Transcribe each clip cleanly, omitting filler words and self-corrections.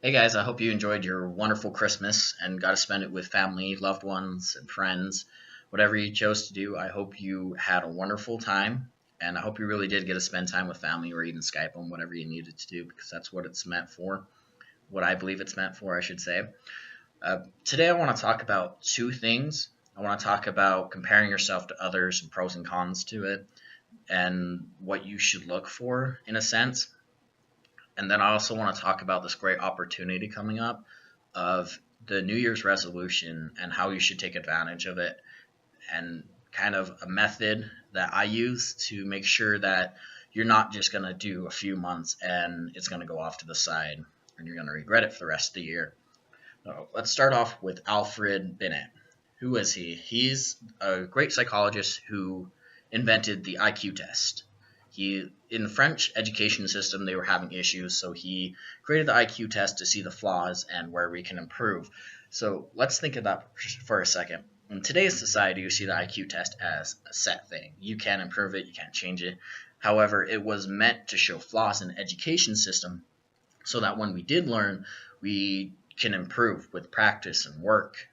Hey guys, I hope you enjoyed your wonderful Christmas and got to spend it with family, loved ones, and friends. Whatever you chose to do, I hope you had a wonderful time. And I hope you really did get to spend time with family or even Skype them, whatever you needed to do, because that's what it's meant for. What I believe it's meant for, I should say. Today, I want to talk about two things. I want to talk about comparing yourself to others and pros and cons to it, and what you should look for, in a sense. And then I also want to talk about this great opportunity coming up of the New Year's resolution and how you should take advantage of it, and kind of a method that I use to make sure that you're not just going to do a few months and it's going to go off to the side and you're going to regret it for the rest of the year. So let's start off with Alfred Binet. Who is he? He's a great psychologist who invented the IQ test. He, in the French education system, they were having issues, so he created the IQ test to see the flaws and where we can improve. So let's think of that for a second. In today's society, you see the IQ test as a set thing. You can't improve it, you can't change it. However, it was meant to show flaws in the education system so that when we did learn, we can improve with practice and work.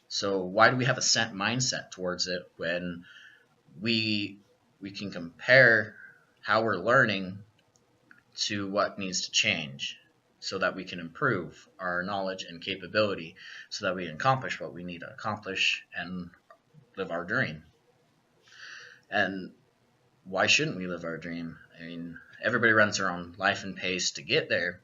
So why do we have a set mindset towards it when we we can compare how we're learning to what needs to change so that we can improve our knowledge and capability so that we can accomplish what we need to accomplish and live our dream? And why shouldn't we live our dream? I mean, everybody runs their own life and pace to get there.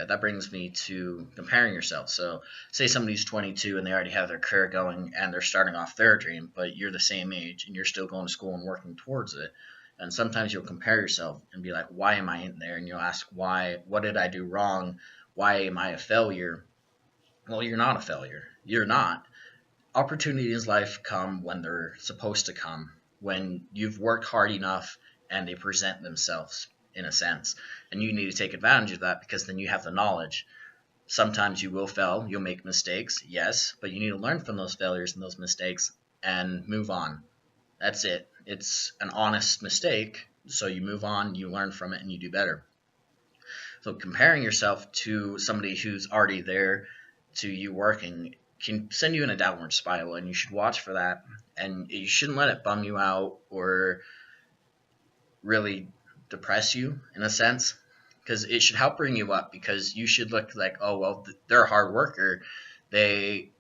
That brings me to comparing yourself. So, say somebody's 22 and they already have their career going and they're starting off their dream, but you're the same age and you're still going to school and working towards it. And sometimes you'll compare yourself and be like, why am I in there? And you'll ask, why? What did I do wrong? Why am I a failure? Well, you're not a failure. You're not. Opportunities in life come when they're supposed to come, when you've worked hard enough and they present themselves in a sense. And you need to take advantage of that because then you have the knowledge. Sometimes you will fail, you'll make mistakes, yes, but you need to learn from those failures and those mistakes and move on. That's it. It's an honest mistake, so you move on, you learn from it, and you do better. So comparing yourself to somebody who's already there to you working can send you in a downward spiral, and you should watch for that. And you shouldn't let it bum you out or really depress you in a sense, because it should help bring you up, because you should look like, oh, well, they're a hard worker. They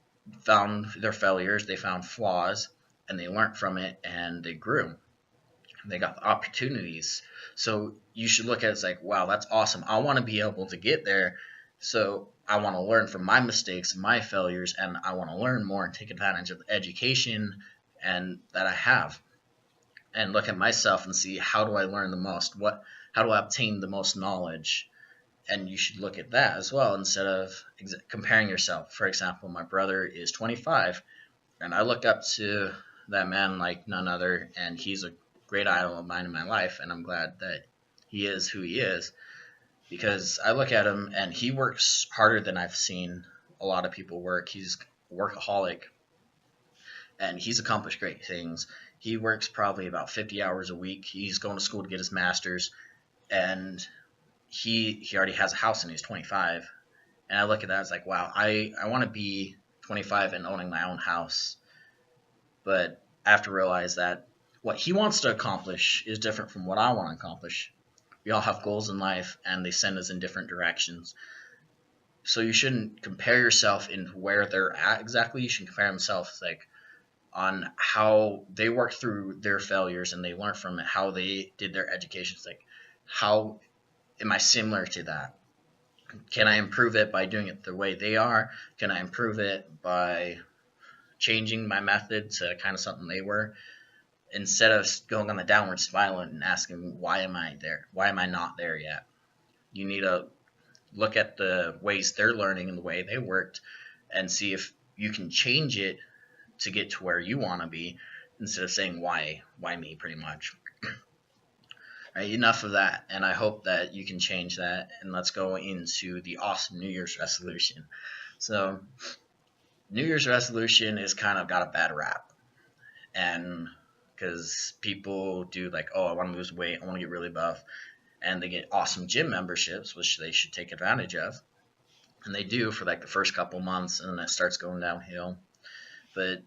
found their failures, they found flaws, and they learned from it, and they grew. They got the opportunities. So you should look at it as like, wow, that's awesome. I want to be able to get there. So I want to learn from my mistakes and my failures, and I want to learn more and take advantage of the education and that I have, and look at myself and see, how do I learn the most? How do I obtain the most knowledge? And you should look at that as well instead of comparing yourself. For example, my brother is 25, and I look up to that man like none other, and he's a great idol of mine in my life, and I'm glad that he is who he is, because I look at him and he works harder than I've seen a lot of people work. He's a workaholic, and he's accomplished great things. He works probably about 50 hours a week. He's going to school to get his master's, and he already has a house and he's 25. And I look at that as like, wow, I want to be 25 and owning my own house. But I have to realize that what he wants to accomplish is different from what I want to accomplish. We all have goals in life, and they send us in different directions. So you shouldn't compare yourself in where they're at exactly. You should compare themselves like on how they worked through their failures and they learned from it, how they did their education. It's like, how am I similar to that? Can I improve it by doing it the way they are? Can I improve it by changing my method to kind of something they were? Instead of going on the downward spiral and asking, why am I there? Why am I not there yet? You need to look at the ways they're learning and the way they worked and see if you can change it to get to where you want to be, instead of saying, why me, pretty much. Right, enough of that, and I hope that you can change that, and let's go into the awesome New Year's resolution. So New Year's resolution is kind of got a bad rap, and because people do like, oh, I want to lose weight, I want to get really buff, and they get awesome gym memberships, which they should take advantage of. and they do for like the first couple months, and then it starts going downhill. But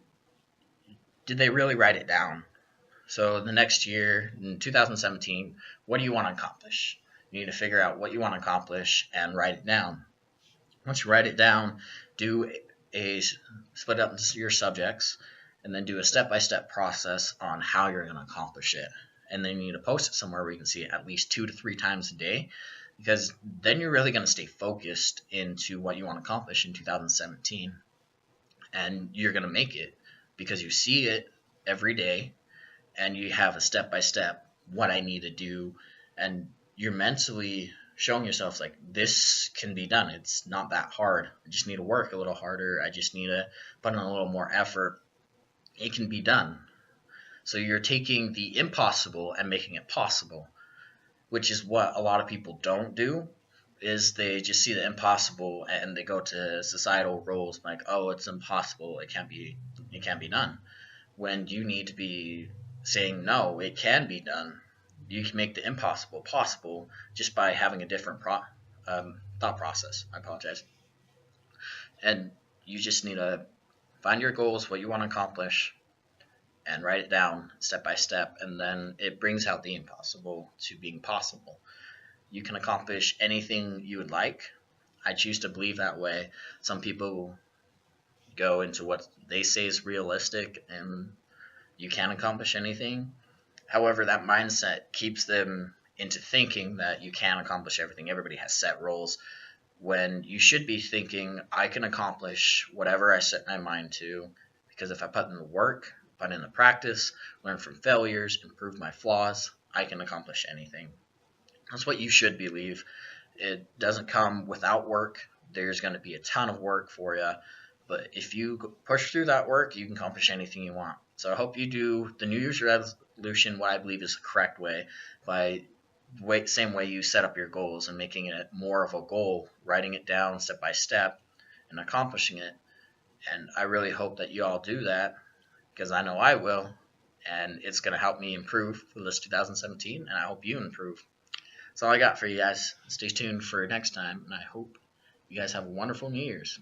did they really write it down? So the next year, in 2017, what do you want to accomplish? You need to figure out what you want to accomplish and write it down. Once you write it down, do a split up your subjects, and then do a step-by-step process on how you're going to accomplish it. And then you need to post it somewhere where you can see it at least 2 to 3 times a day, because then you're really going to stay focused into what you want to accomplish in 2017, and you're going to make it because you see it every day, and you have a step by step what I need to do, and you're mentally showing yourself like this can be done. It's not that hard. I just need to work a little harder. I just need to put in a little more effort. It can be done. So you're taking the impossible and making it possible, which is what a lot of people don't do. Is they just see the impossible and they go to societal roles like, oh, it's impossible. It can't be done. When you need to be saying, no, it can be done. You can make the impossible possible just by having a different thought process. I apologize. And you just need to find your goals, what you want to accomplish, and write it down step by step. And then it brings out the impossible to being possible. You can accomplish anything you would like. I choose to believe that way. Some people go into what they say is realistic and you can accomplish anything. However, that mindset keeps them into thinking that you can accomplish everything. Everybody has set roles when you should be thinking, I can accomplish whatever I set my mind to, because if I put in the work, put in the practice, learn from failures, improve my flaws, I can accomplish anything. That's what you should believe. It doesn't come without work. There's going to be a ton of work for you. But if you push through that work, you can accomplish anything you want. So I hope you do the New Year's resolution what I believe is the correct way, by the same way you set up your goals and making it more of a goal, writing it down step by step and accomplishing it. And I really hope that you all do that, because I know I will. And it's going to help me improve for this 2017, and I hope you improve. That's all I got for you guys. Stay tuned for next time, and I hope you guys have a wonderful New Year's.